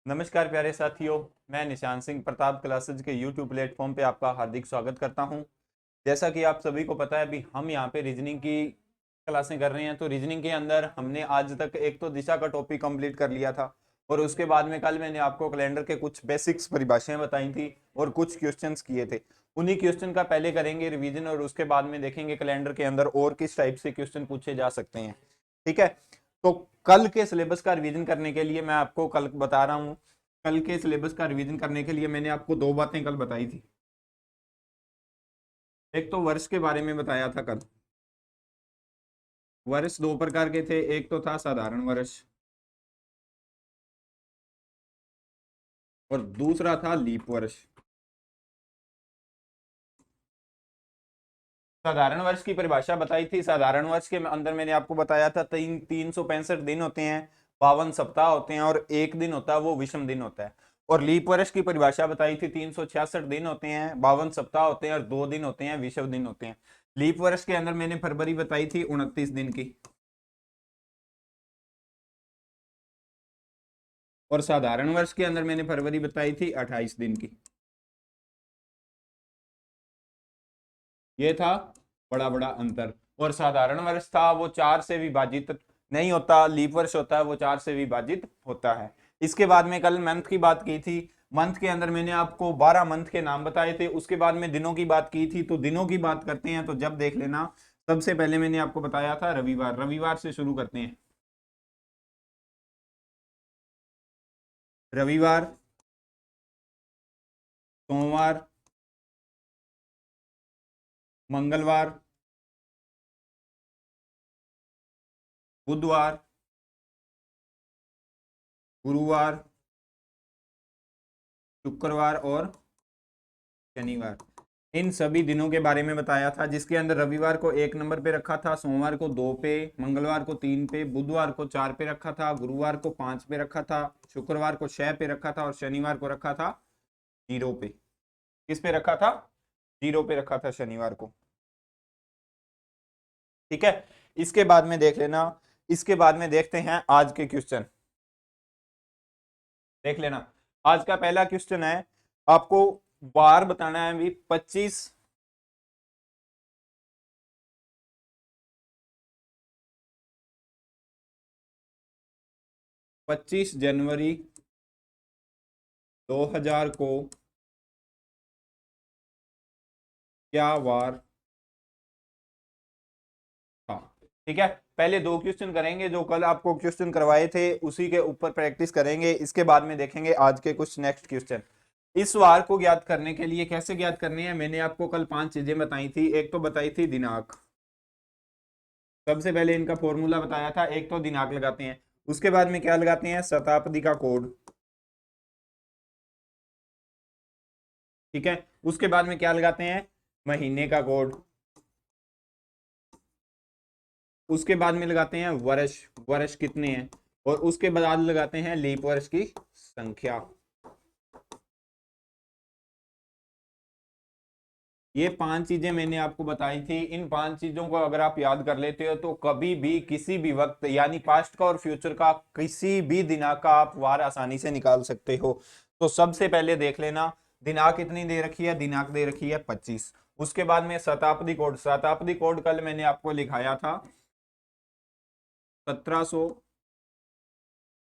नमस्कार प्यारे साथियों। मैं निशान सिंह प्रताप क्लासेज के यूट्यूब प्लेटफॉर्म पे आपका हार्दिक स्वागत करता हूं। जैसा कि आप सभी को पता है, अभी हम यहां पे रीजनिंग की क्लासें कर रहे हैं। तो रीजनिंग के अंदर हमने आज तक एक तो दिशा का टॉपिक कंप्लीट कर लिया था, और उसके बाद में कल मैंने आपको कैलेंडर के कुछ बेसिक्स परिभाषाएं बताई थी और कुछ क्वेश्चंस किए थे। उन्हीं क्वेश्चन का पहले करेंगे रिवीजन, और उसके बाद में देखेंगे कैलेंडर के अंदर और किस टाइप से क्वेश्चन पूछे जा सकते हैं। ठीक है। तो कल के सिलेबस का रिवीजन करने के लिए मैं आपको कल बता रहा हूँ, कल के सिलेबस का रिवीजन करने के लिए मैंने आपको दो बातें कल बताई थी। एक तो वर्ष के बारे में बताया था कल। वर्ष दो प्रकार के थे, एक तो था साधारण वर्ष और दूसरा था लीप वर्ष। साधारण वर्ष की परिभाषा बताई थी। साधारण वर्ष के अंदर मैंने आपको बताया था 365 दिन होते हैं, 52 सप्ताह होते हैं, और एक दिन होता है वो विषम दिन होता है। और लीप वर्ष की परिभाषा बताई थी 366 दिन होते हैं, 52 सप्ताह होते हैं, और 2 दिन होते हैं विषम दिन होते हैं। लीप वर्ष के अंदर मैंने फरवरी बताई थी 29 दिन की, और साधारण वर्ष के अंदर मैंने फरवरी बताई थी 28 दिन की। ये था बड़ा बड़ा अंतर। और साधारण वर्ष था वो 4 से विभाजित नहीं होता, लीप वर्ष होता है वो 4 से विभाजित होता है। इसके बाद में कल मंथ की बात की थी। मंथ के अंदर मैंने आपको 12 मंथ के नाम बताए थे। उसके बाद में दिनों की बात की थी। तो दिनों की बात करते हैं तो जब देख लेना, सबसे पहले मैंने आपको बताया था रविवार। रविवार से शुरू करते हैं। रविवार, सोमवार, मंगलवार, बुधवार, गुरुवार, शुक्रवार और शनिवार। इन सभी दिनों के बारे में बताया था, जिसके अंदर रविवार को 1 नंबर पे रखा था, सोमवार को 2 पे, मंगलवार को 3 पे, बुधवार को 4 पे रखा था, गुरुवार को 5 पे रखा था, शुक्रवार को 6 पे रखा था, और शनिवार को रखा था 0 पे। किस पे रखा था? 0 पे रखा था शनिवार को। ठीक है। इसके बाद में देख लेना, इसके बाद में देखते हैं आज के क्वेश्चन। देख लेना, आज का पहला क्वेश्चन है, आपको बार बताना है भी 25 जनवरी 2000 को क्या वार था? ठीक है। पहले दो क्वेश्चन करेंगे, जो कल आपको क्वेश्चन करवाए थे उसी के ऊपर प्रैक्टिस करेंगे। इसके बाद में देखेंगे आज के कुछ नेक्स्ट क्वेश्चन। इस वार को ज्ञात करने के लिए कैसे ज्ञात करनी है, मैंने आपको कल 5 चीजें बताई थी। एक तो बताई थी दिनांक, सबसे पहले इनका फॉर्मूला बताया था। एक तो दिनांक लगाते हैं, उसके बाद में क्या लगाते हैं? शताब्दी का कोड। ठीक है। उसके बाद में क्या लगाते हैं? महीने का कोड। उसके बाद में लगाते हैं वर्ष, वर्ष कितने हैं, और उसके बाद लगाते हैं लीप वर्ष की संख्या। ये 5 चीजें मैंने आपको बताई थी। इन 5 चीजों को अगर आप याद कर लेते हो तो कभी भी किसी भी वक्त, यानी पास्ट का और फ्यूचर का किसी भी दिनांक का आप वार आसानी से निकाल सकते हो। तो सबसे पहले देख लेना, दिनांक कितनी दे रखी है? दिनांक दे रखी है 25। उसके बाद में शताब्दी कोड। शताब्दी कोड कल मैंने आपको लिखाया था 1700,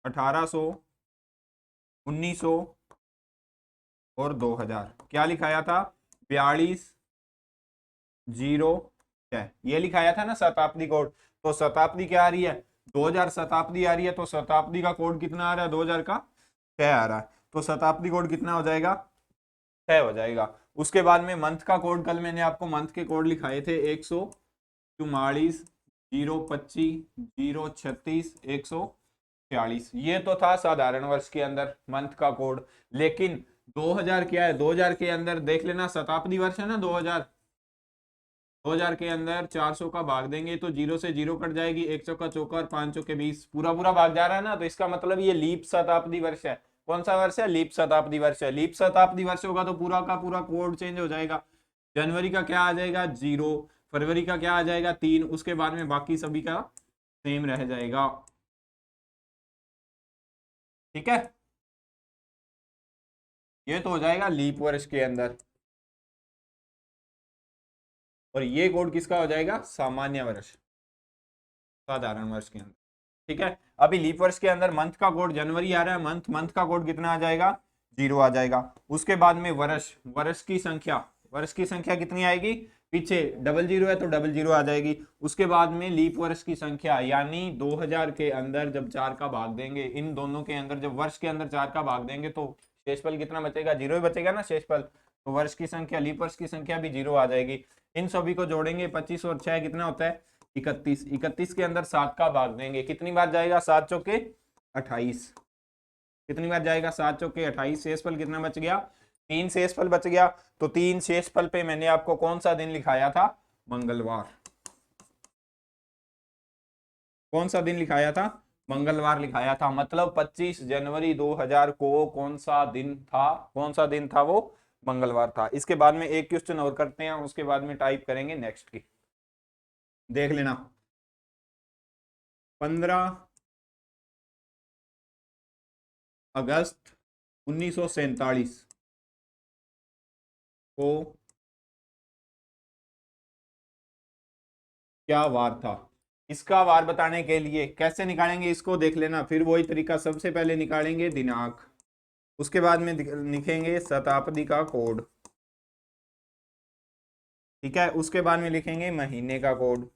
1800, 1900 और 2000। क्या लिखाया था? 42, 0, 6। ये लिखाया था ना शताब्दी कोड। तो शताब्दी क्या आ रही है? 2000 शताब्दी आ रही है। तो शताब्दी का कोड कितना आ रहा है? 2000 का 6 आ रहा है। तो शताब्दी कोड कितना हो जाएगा? 6 हो जाएगा। उसके बाद में मंथ का कोड, कल मैंने आपको मंथ के कोड लिखाए थे 144, 025, 036, 146। ये तो था साधारण वर्ष के अंदर मंथ का कोड। लेकिन 2000 क्या है? 2000 के अंदर देख लेना, शताब्दी वर्ष है ना 2000। 2000 के अंदर 400 का भाग देंगे तो 0 से 0 कट जाएगी, 1 चौका चौका और 5 चौके 20, पूरा पूरा भाग जा रहा है ना। तो इसका मतलब ये लीप शताब्दी वर्ष है। कौन सा वर्ष है? लीप शताब्दी वर्ष है। लीप शताब्दी वर्ष होगा तो पूरा का पूरा कोड चेंज हो जाएगा। जनवरी का क्या आ जाएगा? 0। फरवरी का क्या आ जाएगा? 3। उसके बाद में बाकी सभी का सेम रह जाएगा। ठीक है। ये तो हो जाएगा लीप वर्ष के अंदर, और ये कोड किसका हो जाएगा, सामान्य वर्ष, साधारण वर्ष के अंदर। ठीक है, अभी लीप वर्ष के अंदर मंथ का कोड जनवरी आ रहा है, मंथ का कोड कितना आ जाएगा, 0 आ जाएगा। उसके बाद में वर्ष, वर्ष की संख्या कितनी आएगी, पीछे डबल जीरो है तो डबल जीरो आ जाएगी। उसके बाद में लीप वर्ष की संख्या, यानी 2000 के अंदर जब 4 का भाग देंगे, इन दोनों के अंदर जब वर्ष के अंदर 4 का भाग देंगे तो शेषफल कितना बचेगा, 0 ही बचेगा ना शेषफल। तो वर्ष की संख्या, लीप वर्ष की संख्या भी 0 आ जाएगी। इन सभी को जोड़ेंगे, 25 और 6 कितना होता है, 31। 31 के अंदर 7 का भाग देंगे, कितनी बार जाएगा, 7 चौके 28। कितनी बार जाएगा, 7 चौके 28। शेषफल कितना बच गया, 3 शेषफल बच गया। तो 3 शेषफल पे मैंने आपको कौन सा दिन लिखाया था, मंगलवार। कौन सा दिन लिखाया था, मंगलवार लिखाया था। मतलब 25 जनवरी 2000 को कौन सा दिन था, कौन सा दिन था, वो मंगलवार था। इसके बाद में एक क्वेश्चन और करते हैं, उसके बाद में टाइप करेंगे नेक्स्ट की, देख लेना। 15 अगस्त 1947 को क्या वार था। इसका वार बताने के लिए कैसे निकालेंगे इसको, देख लेना। फिर वही तरीका, सबसे पहले निकालेंगे दिनांक, उसके बाद में लिखेंगे शताब्दी का कोड, ठीक है। उसके बाद में लिखेंगे महीने का कोड,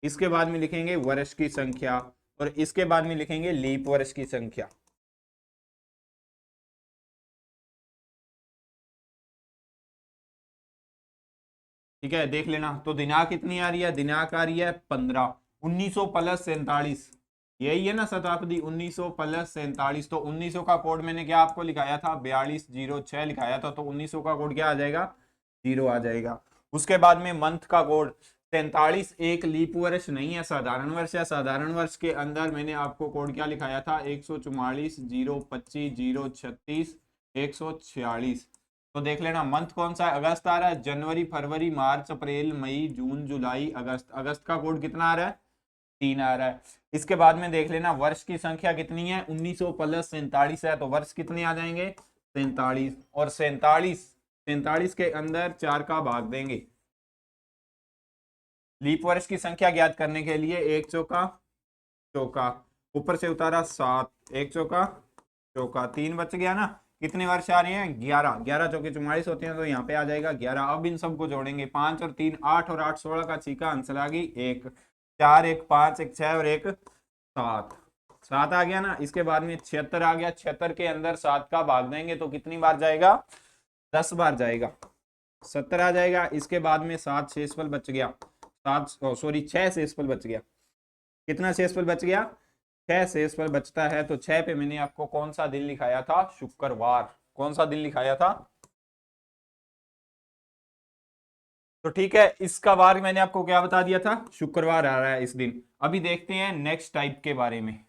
इसके बाद में लिखेंगे वर्ष की संख्या, और इसके बाद में लिखेंगे लीप वर्ष की संख्या। ठीक है, देख लेना। तो दिनांक कितनी आ रही है, दिनांक आ रही है 15, 1900 प्लस 47, यही है ना शताब्दी, 1900 प्लस 47। तो 1900 का कोड मैंने क्या आपको लिखाया था, 4206 लिखाया था। तो 1900 का कोड क्या आ जाएगा, 0 आ जाएगा। उसके बाद में मंथ का कोड 43, एक लीप वर्ष नहीं है, साधारण वर्ष है। साधारण वर्ष के अंदर मैंने आपको कोड क्या लिखाया था, 144 025 036 146। तो देख लेना मंथ कौन सा है, अगस्त आ रहा है। जनवरी फरवरी मार्च अप्रैल मई जून जुलाई अगस्त, अगस्त का कोड कितना आ रहा है, 3 आ रहा है। इसके बाद में देख लेना वर्ष की संख्या कितनी है, 1900 प्लस 47 है, तो वर्ष कितने आ जाएंगे, 47। और 47 के अंदर 4 का भाग देंगे। लीप वर्ष की संख्या ज्ञात करने के लिए एक चौका चौका, ऊपर से उतारा 7, एक चौका चौका, 3 बच गया ना। कितने वर्ष आ रहे हैं, 11, 11 चौके 44 होते हैं, तो यहाँ पे आ जाएगा 11। अब इन सबको जोड़ेंगे, 5 और 3 8, और 8 16 का छीका, आंसर आ गई 1, 4 1 5 1 6 और 1 7, 7 आ गया ना। इसके बाद में 76 आ गया, 76 के अंदर 7 का भाग देंगे तो कितनी बार जाएगा, 10 बार जाएगा, 70 आ जाएगा। इसके बाद में 7 शेषफल बच गया, 6 शेषफल बच गया। कितना शेषफल बच गया, 6 शेषफल बचता है। तो 6 पे मैंने आपको कौन सा दिन लिखाया था, शुक्रवार। कौन सा दिन लिखाया था, तो ठीक है, इसका वार मैंने आपको क्या बता दिया था, शुक्रवार आ रहा है इस दिन। अभी देखते हैं नेक्स्ट टाइप के बारे में।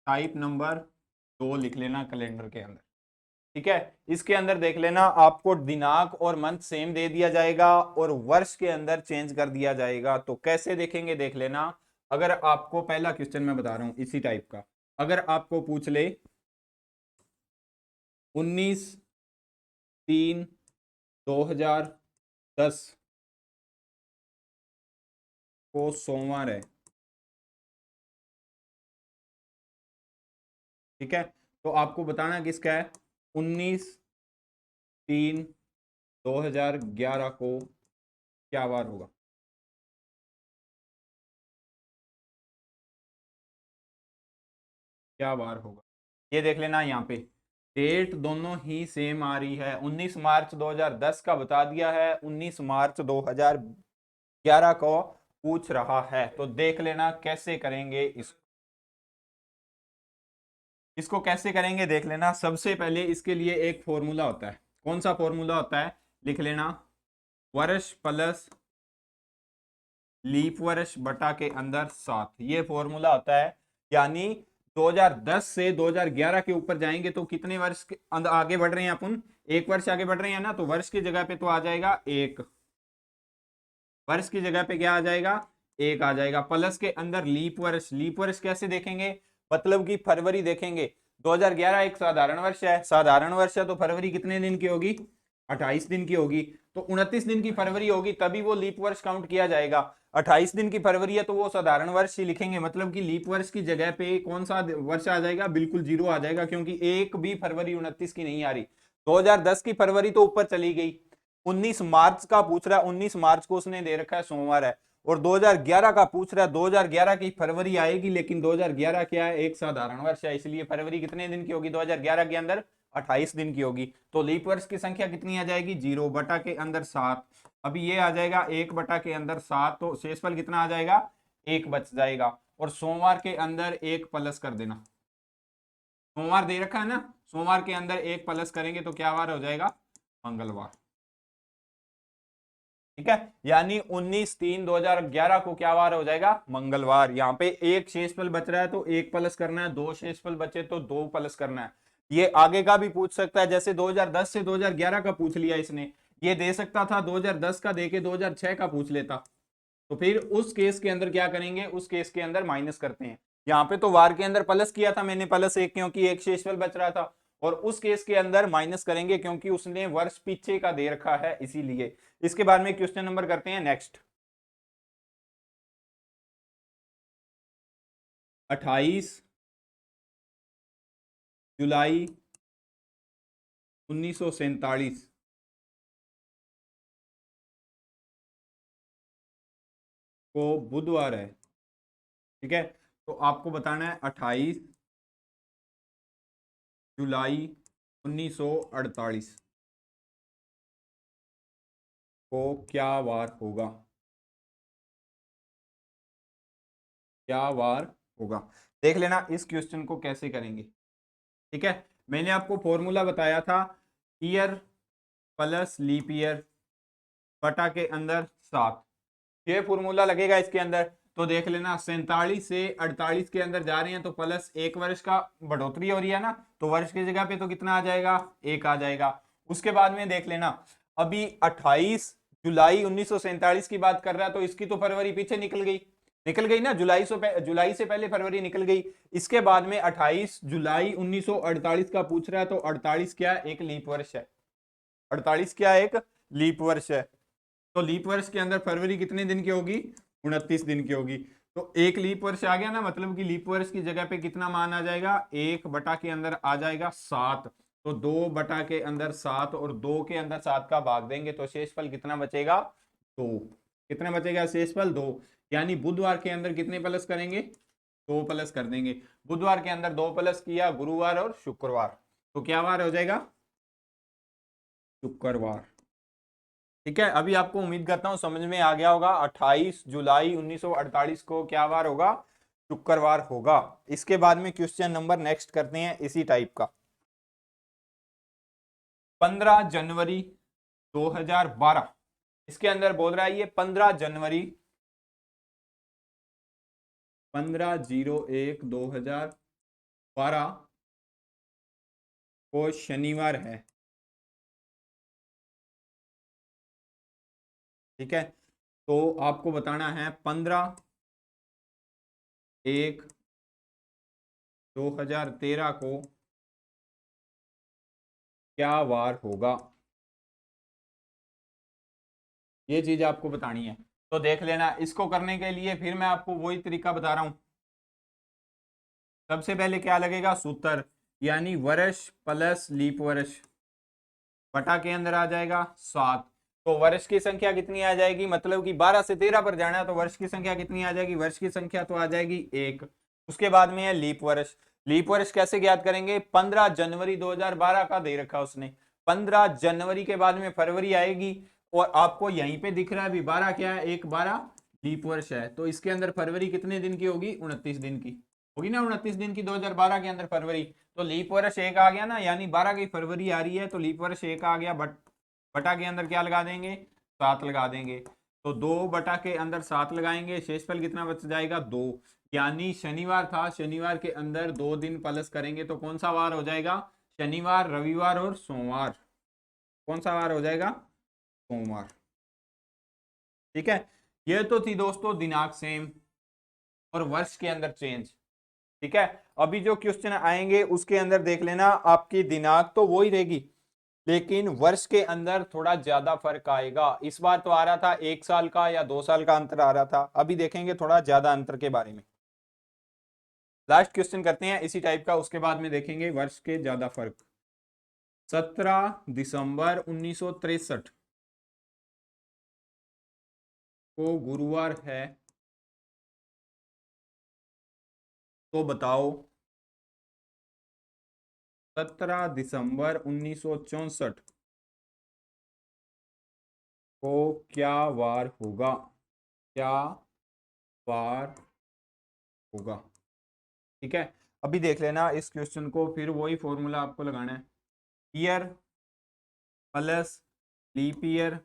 टाइप नंबर 2 लिख लेना कैलेंडर के अंदर, ठीक है। इसके अंदर देख लेना, आपको दिनांक और मंथ सेम दे दिया जाएगा और वर्ष के अंदर चेंज कर दिया जाएगा। तो कैसे देखेंगे, देख लेना। अगर आपको पहला क्वेश्चन मैं बता रहा हूं इसी टाइप का, अगर आपको पूछ ले 19/3/2010 को सोमवार है, ठीक है। तो आपको बताना किसका है, 19/3/2011 को क्या वार होगा। क्या वार होगा, ये देख लेना। यहाँ पे डेट दोनों ही सेम आ रही है, 19 मार्च 2010 का बता दिया है, 19 मार्च 2011 को पूछ रहा है। तो देख लेना कैसे करेंगे इसको कैसे करेंगे, देख लेना। सबसे पहले इसके लिए एक फॉर्मूला होता है, कौन सा फॉर्मूला होता है, लिख लेना। वर्ष प्लस लीप वर्ष बटा के अंदर 7, ये फॉर्मूला होता है। यानी 2010 से 2011 के ऊपर जाएंगे तो कितने वर्ष के आगे बढ़ रहे हैं अपन, एक वर्ष आगे बढ़ रहे हैं ना। तो वर्ष की जगह पे तो आ जाएगा 1, वर्ष की जगह पे क्या आ जाएगा, एक आ जाएगा। प्लस के अंदर लीप वर्ष, लीप वर्ष कैसे देखेंगे, मतलब कि फरवरी देखेंगे। 2011 एक साधारण वर्ष है, साधारण वर्ष है तो फरवरी कितने दिन की होगी, 28 दिन की होगी। तो 29 दिन की फरवरी होगी तभी वो लीप वर्ष काउंट किया जाएगा। 28 दिन की फरवरी है तो वो साधारण वर्ष ही लिखेंगे, मतलब कि लीप वर्ष की जगह पे कौन सा वर्ष आ जाएगा, बिल्कुल जीरो आ जाएगा, क्योंकि एक भी फरवरी 29 की नहीं आ रही। 2010 की फरवरी तो ऊपर चली गई। 19 मार्च का पूछ रहा है, 19 मार्च को उसने दे रखा है सोमवार है। और 2011 का पूछ रहा है, 2011 की फरवरी आएगी, लेकिन 2011 क्या है, एक साधारण वर्ष है, इसलिए फरवरी कितने दिन की होगी 2011 के अंदर, 28 दिन की होगी। तो लीप वर्ष की संख्या कितनी आ जाएगी, 0 बटा के अंदर 7। अभी ये आ जाएगा 1 बटा के अंदर 7, तो शेषफल कितना आ जाएगा, 1 बच जाएगा। और सोमवार के अंदर 1 प्लस कर देना, सोमवार दे रखा है ना, सोमवार के अंदर 1 प्लस करेंगे तो क्या वार हो जाएगा, मंगलवार। ठीक है, यानी 19/3/2011 को क्या वार हो जाएगा, मंगलवार। यहाँ पे एक शेषफल बच रहा है तो 1 प्लस करना है, 2 शेषफल बचे तो 2 प्लस करना है। ये आगे का भी पूछ सकता है, जैसे 2010 से 2011 का पूछ लिया इसने, ये दे सकता था 2010 का देके 2006 का पूछ लेता। तो फिर उस केस के अंदर क्या करेंगे, उस केस के अंदर माइनस करते हैं। यहाँ पे तो वार के अंदर प्लस किया था मैंने, +1, क्योंकि एक शेषफल बच रहा था। और उस केस के अंदर माइनस करेंगे क्योंकि उसने वर्ष पीछे का दे रखा है, इसीलिए। इसके बाद में क्वेश्चन नंबर करते हैं नेक्स्ट। 28 जुलाई 1947 को बुधवार है। ठीक है, तो आपको बताना है 28 जुलाई 1948 को क्या वार होगा, क्या वार होगा। देख लेना इस क्वेश्चन को कैसे करेंगे। ठीक है, मैंने आपको फॉर्मूला बताया था, ईयर प्लस लीप ईयर बटा के अंदर 7, ये फॉर्मूला लगेगा इसके अंदर। तो देख लेना 47 से 48 के अंदर जा रहे हैं तो प्लस 1 वर्ष का बढ़ोतरी हो रही है ना, तो वर्ष की जगह पे तो कितना आ जाएगा, 1 आ जाएगा। उसके बाद में देख लेना, अभी 28 जुलाई 1947 की बात कर रहा है तो इसकी तो फरवरी पीछे निकल गई ना, जुलाई से पहले फरवरी निकल गई। इसके बाद में 28 जुलाई 1948 का पूछ रहा है तो 48 क्या एक लीप वर्ष है, 48 क्या एक लीप वर्ष है। तो लीप वर्ष के अंदर फरवरी कितने दिन की होगी, 29 दिन की होगी। तो एक लीप वर्ष आ गया ना, मतलब कि लीप वर्ष की जगह पे कितना मान आ जाएगा, 1 बटा के अंदर आ जाएगा 7। तो 2 बटा के अंदर 7 और 2 के अंदर 7 का भाग देंगे तो शेषफल कितना बचेगा, 2। कितना बचेगा शेषफल, 2। यानी बुधवार के अंदर कितने प्लस करेंगे, 2 प्लस कर देंगे। बुधवार के अंदर 2 प्लस किया, गुरुवार और शुक्रवार, तो क्या वार हो जाएगा, शुक्रवार। ठीक है, अभी आपको उम्मीद करता हूं समझ में आ गया होगा। 28 जुलाई 1948 को क्या वार होगा, शुक्रवार होगा। इसके बाद में क्वेश्चन नंबर नेक्स्ट करते हैं इसी टाइप का। 15 जनवरी 2012, इसके अंदर बोल रहा है ये 15 जनवरी 15/01/2012 को शनिवार है। ठीक है, तो आपको बताना है 15/01/2013 को क्या वार होगा, ये चीज आपको बतानी है। तो देख लेना, इसको करने के लिए फिर मैं आपको वही तरीका बता रहा हूं। सबसे पहले क्या लगेगा, सूत्र, यानी वर्ष प्लस लीप वर्ष बटा के अंदर आ जाएगा 7। तो वर्ष की संख्या कितनी आ जाएगी, मतलब कि 12 से 13 पर जाना है तो वर्ष की संख्या कितनी आ जाएगी, वर्ष की संख्या तो आ जाएगी 1। उसके बाद में है लीप वर्ष। लीप वर्ष कैसे ज्ञात करेंगे, 15 जनवरी 2012 का दे रखा उसने, 15 जनवरी के बाद में फरवरी आएगी। और आपको यहीं पे दिख रहा है अभी 12 क्या है, 1/12 लीप वर्ष है। तो इसके अंदर फरवरी कितने दिन की होगी, 29 दिन की होगी ना, 29 दिन की 2012 के अंदर फरवरी। तो लीप वर्ष 1 आ गया ना, यानी 12 की फरवरी आ रही है तो लीप वर्ष 1 आ गया। बटा के अंदर क्या लगा देंगे, 7 लगा देंगे। तो 2 बटा के अंदर 7 लगाएंगे, शेषफल कितना बच जाएगा, 2। यानी शनिवार था, शनिवार के अंदर 2 दिन प्लस करेंगे तो कौन सा वार हो जाएगा, शनिवार, रविवार और सोमवार। कौन सा वार हो जाएगा, सोमवार। ठीक है, ये तो थी दोस्तों दिनांक सेम और वर्ष के अंदर चेंज। ठीक है, अभी जो क्वेश्चन आएंगे उसके अंदर देख लेना, आपकी दिनांक तो वो ही रहेगी लेकिन वर्ष के अंदर थोड़ा ज्यादा फर्क आएगा। इस बार तो आ रहा था 1 साल का या 2 साल का अंतर आ रहा था, अभी देखेंगे थोड़ा ज्यादा अंतर के बारे में। लास्ट क्वेश्चन करते हैं इसी टाइप का, उसके बाद में देखेंगे वर्ष के ज्यादा फर्क। 17 दिसंबर 1963 को गुरुवार है, तो बताओ 17 दिसंबर 1964 को क्या वार होगा, क्या वार होगा। ठीक है, अभी देख लेना इस क्वेश्चन को, फिर वही फॉर्मूला आपको लगाना है, ईयर प्लस लीप ईयर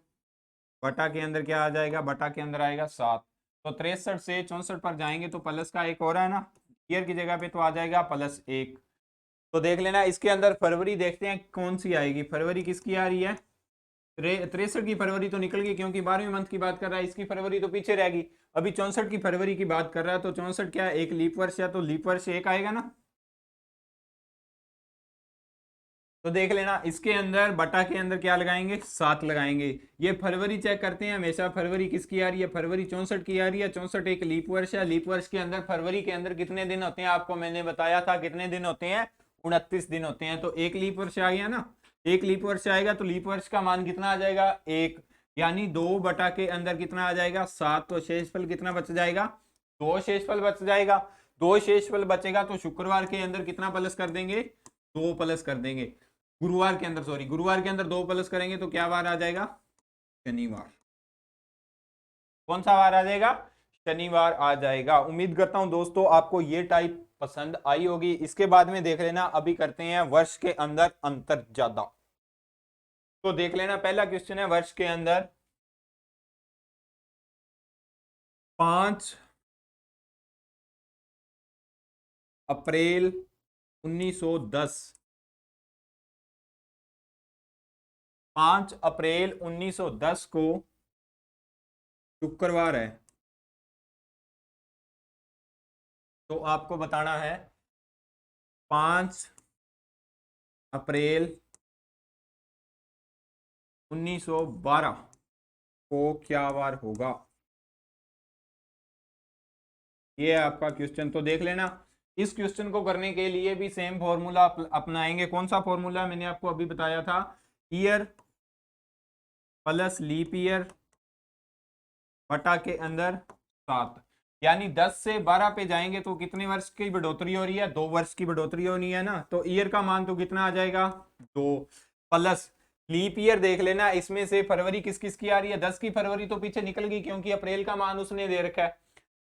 बटा के अंदर क्या आ जाएगा, बटा के अंदर आएगा 7। तो 63 से 64 पर जाएंगे तो प्लस का एक हो रहा है ना, ईयर की जगह पे तो आ जाएगा +1। तो देख लेना इसके अंदर फरवरी देखते हैं कौन सी आएगी, फरवरी किसकी आ रही है, 63 की फरवरी तो निकल गई क्योंकि 12वें मंथ की बात कर रहा है, इसकी फरवरी तो पीछे रहेगी। अभी 64 की फरवरी की बात कर रहा है, तो 64 क्या है, एक लीप वर्ष है, तो लीप वर्ष एक आएगा ना। तो देख लेना इसके अंदर बटा के अंदर क्या लगाएंगे, 7 लगाएंगे। ये फरवरी चेक करते हैं हमेशा, फरवरी किसकी आ रही है, फरवरी 64 की आ रही है। 64 एक लीप वर्ष है, लीप वर्ष के अंदर फरवरी के अंदर कितने दिन होते हैं, आपको मैंने बताया था कितने दिन होते हैं, 29 दिन होते हैं। तो एक लीप वर्ष आ गया ना, एक लीप वर्ष आएगा तो लीप वर्ष का मान कितना आ जाएगा, 1, यानी 2 बटा के अंदर कितना आ जाएगा, 7। तो शेषफल कितना बच जाएगा, 2 शेषफल बच जाएगा। 2 शेषफल बचेगा तो शुक्रवार के अंदर कितना प्लस कर देंगे, 2 प्लस कर देंगे। गुरुवार के अंदर, सॉरी गुरुवार के अंदर 2 प्लस करेंगे तो क्या वार आ जाएगा, शनिवार। कौन सा वार आ जाएगा, शनिवार आ जाएगा। उम्मीद करता हूं दोस्तों आपको ये टाइप पसंद आई होगी। इसके बाद में देख लेना, अभी करते हैं वर्ष के अंदर अंतर ज्यादा। तो देख लेना पहला क्वेश्चन है वर्ष के अंदर, 5 अप्रैल 1910, 5 अप्रैल 1910 को शुक्रवार है। तो आपको बताना है 5 अप्रैल 1912 को क्या वार होगा, ये है आपका क्वेश्चन। तो देख लेना इस क्वेश्चन को करने के लिए भी सेम फॉर्मूला अपनाएंगे। कौन सा फॉर्मूला मैंने आपको अभी बताया था, ईयर प्लस लीप ईयर बटा के अंदर 7, यानी 10 से 12 पे जाएंगे तो कितने वर्ष की बढ़ोतरी हो रही है, 2 वर्ष की बढ़ोतरी होनी है ना। तो ईयर का मान तो कितना आ जाएगा, 2 प्लस लीप ईयर देख लेना, इसमें से फरवरी किस किस की आ रही है, 10 की फरवरी तो पीछे निकल गई क्योंकि अप्रैल का मान उसने दे रखा है।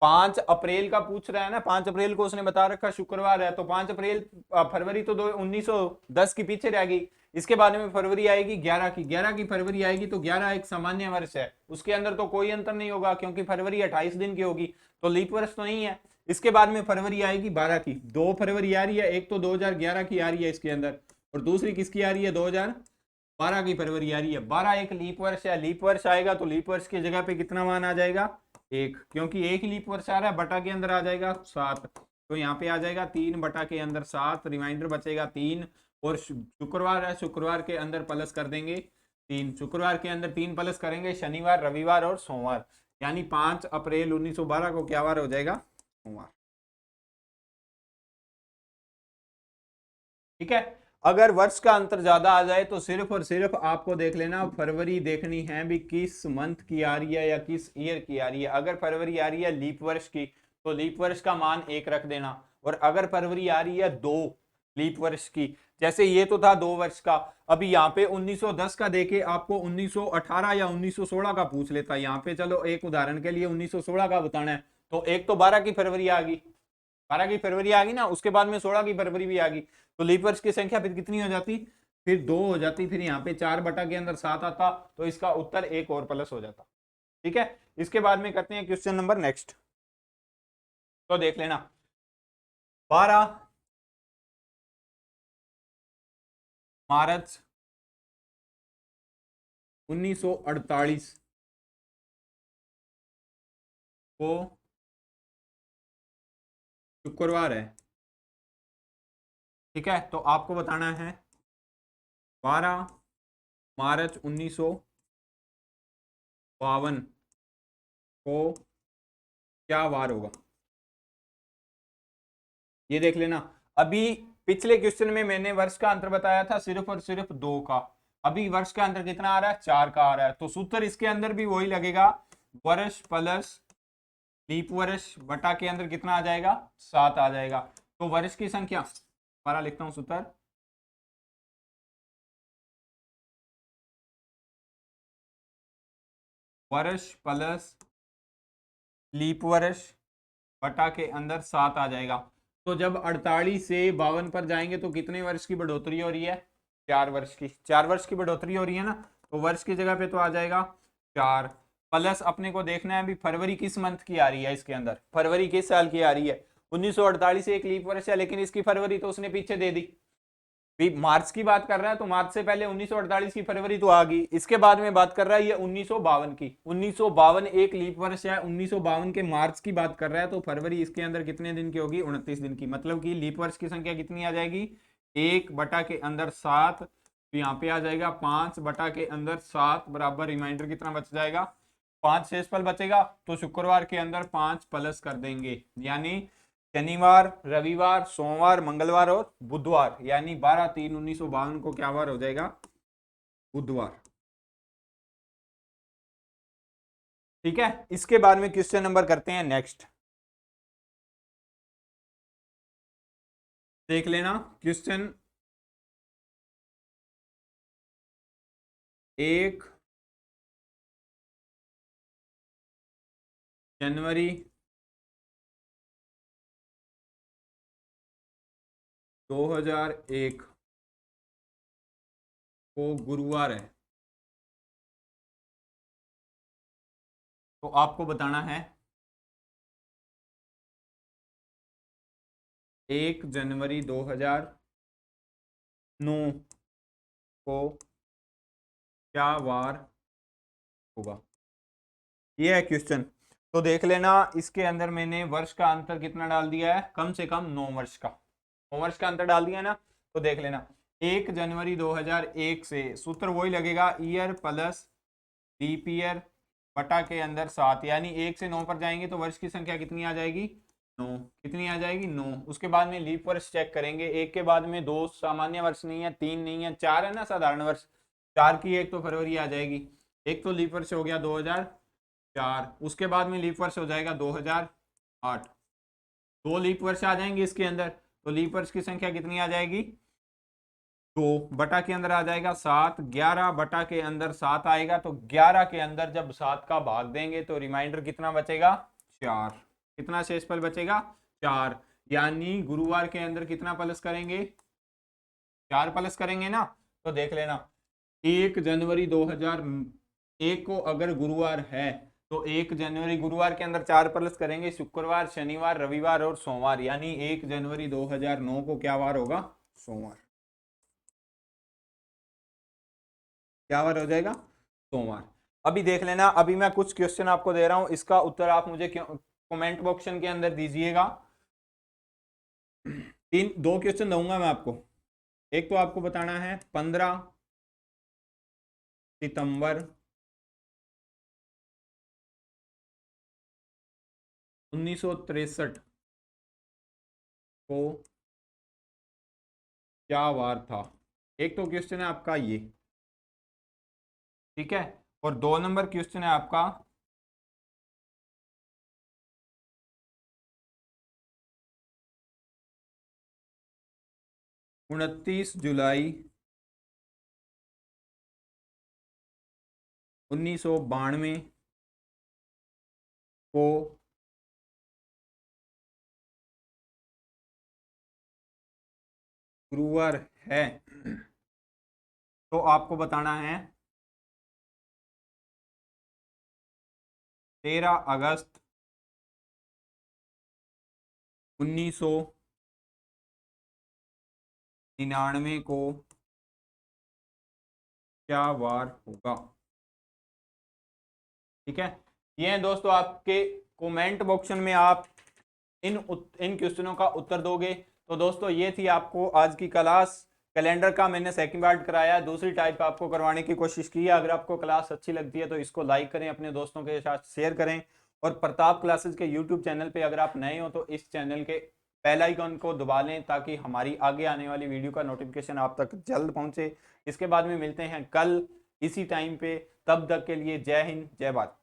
5 अप्रैल का पूछ रहा है ना, 5 अप्रैल को उसने बता रखा शुक्रवार है, तो 5 अप्रैल फरवरी तो 1910 की पीछे रह गई। इसके बाद में फरवरी आएगी 11 की, 11 की फरवरी आएगी तो 11 एक सामान्य वर्ष है, उसके अंदर तो कोई अंतर नहीं होगा क्योंकि फरवरी 28 दिन की होगी, तो लीप वर्ष तो नहीं है। इसके बाद में फरवरी आएगी 12 की, 2 फरवरी आ रही है, एक तो 2011 की आ रही है इसके अंदर और दूसरी किसकी आ रही है, 2012 की फरवरी आ रही है। 12 एक लीप वर्ष है, लीप वर्ष आएगा तो लीप वर्ष की जगह पे कितना मान आ जाएगा, 1, क्योंकि एक ही लीप वर्ष आ रहा है, बटा के अंदर आ जाएगा 7। तो यहाँ पे आ जाएगा 3 बटा के अंदर 7, रिमाइंडर बचेगा 3। और शुक्रवार है, शुक्रवार के अंदर प्लस कर देंगे 3, शुक्रवार के अंदर 3 प्लस करेंगे, शनिवार रविवार और सोमवार, यानी 5 अप्रैल 1912 को क्या वार हो जाएगा, सोमवार। ठीक है, अगर वर्ष का अंतर ज्यादा आ जाए तो सिर्फ और सिर्फ आपको देख लेना फरवरी देखनी है भी किस मंथ की आ रही है या किस ईयर की आ रही है। अगर फरवरी आ रही है लीप वर्ष की तो लीप वर्ष का मान 1 रख देना, और अगर फरवरी आ रही है 2 लीप वर्ष की, जैसे ये तो था 2 वर्ष का, अभी यहाँ पे 1910 का देके आपको 1918 या 1916 का पूछ लेता, यहाँ पे चलो एक उदाहरण के लिए 1916 का बताना है, तो एक तो 12 की फरवरी आ गई, 12 की फरवरी आ गई ना, उसके बाद में 16 की फरवरी भी आ गई, तो लीप वर्ष की संख्या फिर कितनी हो जाती, फिर 2 हो जाती, फिर यहाँ पे 4 बटा के अंदर 7 आता, तो इसका उत्तर एक और प्लस हो जाता। ठीक है, इसके बाद में करते हैं क्वेश्चन नंबर नेक्स्ट। तो देख लेना 12 मार्च 1948 को शुक्रवार है। ठीक है, तो आपको बताना है 12 मार्च 1952 को क्या वार होगा। ये देख लेना। अभी पिछले क्वेश्चन में मैंने वर्ष का अंतर बताया था सिर्फ और सिर्फ 2 का, अभी वर्ष का अंतर कितना आ रहा है, 4 का आ रहा है। तो सूत्र इसके अंदर भी वही लगेगा, वर्ष प्लस लीप वर्ष बटा के अंदर कितना आ जाएगा, 7 आ जाएगा। तो वर्ष की संख्या 12 लिखता हूं सूत्र, वर्ष प्लस लीप वर्ष बटा के अंदर 7 आ जाएगा। तो जब 48 से 52 पर जाएंगे तो कितने वर्ष की बढ़ोतरी हो रही है, 4 वर्ष की, 4 वर्ष की बढ़ोतरी हो रही है ना। तो वर्ष की जगह पे तो आ जाएगा 4, प्लस अपने को देखना है अभी फरवरी किस मंथ की आ रही है, इसके अंदर फरवरी किस साल की आ रही है, 1948 से एक लीप वर्ष है, लेकिन इसकी फरवरी तो उसने पीछे दे दी। भी मार्च की बात कर रहा है तो मार्च से पहले 1948 की फरवरी तो आ गई, इसके बाद में बात कर रहा है ये 1952 की, 1952 एक लीप वर्ष है, 1952 के मार्च की बात कर रहा है, तो फरवरी इसके अंदर कितने दिन की होगी, 29 दिन की। मतलब कि लीप वर्ष की संख्या कितनी आ जाएगी, 1 बटा के अंदर 7, तो यहाँ पे आ जाएगा 5 बटा के अंदर 7 बराबर रिमाइंडर कितना बच जाएगा, 5 शेषफल बचेगा। तो शुक्रवार के अंदर 5 प्लस कर देंगे, यानी शनिवार, रविवार, सोमवार, मंगलवार और बुधवार, यानी 12/3/1952 को क्या वार हो जाएगा, बुधवार। ठीक है, इसके बाद में क्वेश्चन नंबर करते हैं नेक्स्ट, देख लेना क्वेश्चन 1 जनवरी 2001 को गुरुवार है। तो आपको बताना है 1 जनवरी 2009 को क्या वार होगा, ये है क्वेश्चन। तो देख लेना इसके अंदर मैंने वर्ष का अंतर कितना डाल दिया है, कम से कम 9 वर्ष का, 9 वर्ष का अंतर डाल दिया ना। तो देख लेना 1 जनवरी 2001 से सूत्र वही लगेगा, ईयर प्लस लीप ईयर बटा के अंदर 7, यानी 1 से 9 पर जाएंगे तो वर्ष की संख्या कितनी आ जाएगी, 9, कितनी आ जाएगी, 9। उसके बाद में लीप वर्ष चेक करेंगे, एक के बाद में 2 सामान्य वर्ष नहीं है, 3 नहीं है, 4 है ना साधारण वर्ष, 4 की एक तो फरवरी आ जाएगी, एक तो लीप वर्ष हो गया 2004, उसके बाद में लीप वर्ष हो जाएगा 2008, 2 लीप वर्ष आ जाएंगे इसके अंदर, तो लीप वर्ष की संख्या कितनी आ जाएगी, 2 बटा के अंदर आ जाएगा 7, 11 बटा के अंदर 7 आएगा, तो 11 के अंदर जब 7 का भाग देंगे तो रिमाइंडर कितना बचेगा, 4, कितना शेषफल बचेगा, 4, यानी गुरुवार के अंदर कितना प्लस करेंगे, 4 प्लस करेंगे ना। तो देख लेना 1 जनवरी 2001 को अगर गुरुवार है तो 1 जनवरी गुरुवार के अंदर 4 प्लस करेंगे, शुक्रवार, शनिवार, रविवार और सोमवार, यानी 1 जनवरी 2009 को क्या वार होगा, सोमवार, क्या वार हो जाएगा, सोमवार। अभी देख लेना, अभी मैं कुछ क्वेश्चन आपको दे रहा हूं, इसका उत्तर आप मुझे कमेंट बॉक्शन के अंदर दीजिएगा। 2 क्वेश्चन दूंगा मैं आपको, एक तो आपको बताना है 15 सितंबर 1963 को क्या वार था, एक तो क्वेश्चन है आपका ये, ठीक है। और 2 नंबर क्वेश्चन है आपका 29 जुलाई 1992 को गुरुवार है। तो आपको बताना है 13 अगस्त 1999 को क्या वार होगा। ठीक है, ये हैं दोस्तों आपके कमेंट बॉक्स में आप इन क्वेश्चनों का उत्तर दोगे। तो दोस्तों ये थी आपको आज की क्लास। कैलेंडर का मैंने सेकंड पार्ट कराया, दूसरी टाइप आपको करवाने की कोशिश की है। अगर आपको क्लास अच्छी लगती है तो इसको लाइक करें, अपने दोस्तों के साथ शेयर करें। और प्रताप क्लासेस के यूट्यूब चैनल पे अगर आप नए हो तो इस चैनल के बेल आइकन को दबा लें ताकि हमारी आगे आने वाली वीडियो का नोटिफिकेशन आप तक जल्द पहुंचे। इसके बाद में मिलते हैं कल इसी टाइम पे, तब तक के लिए जय हिंद जय भारत।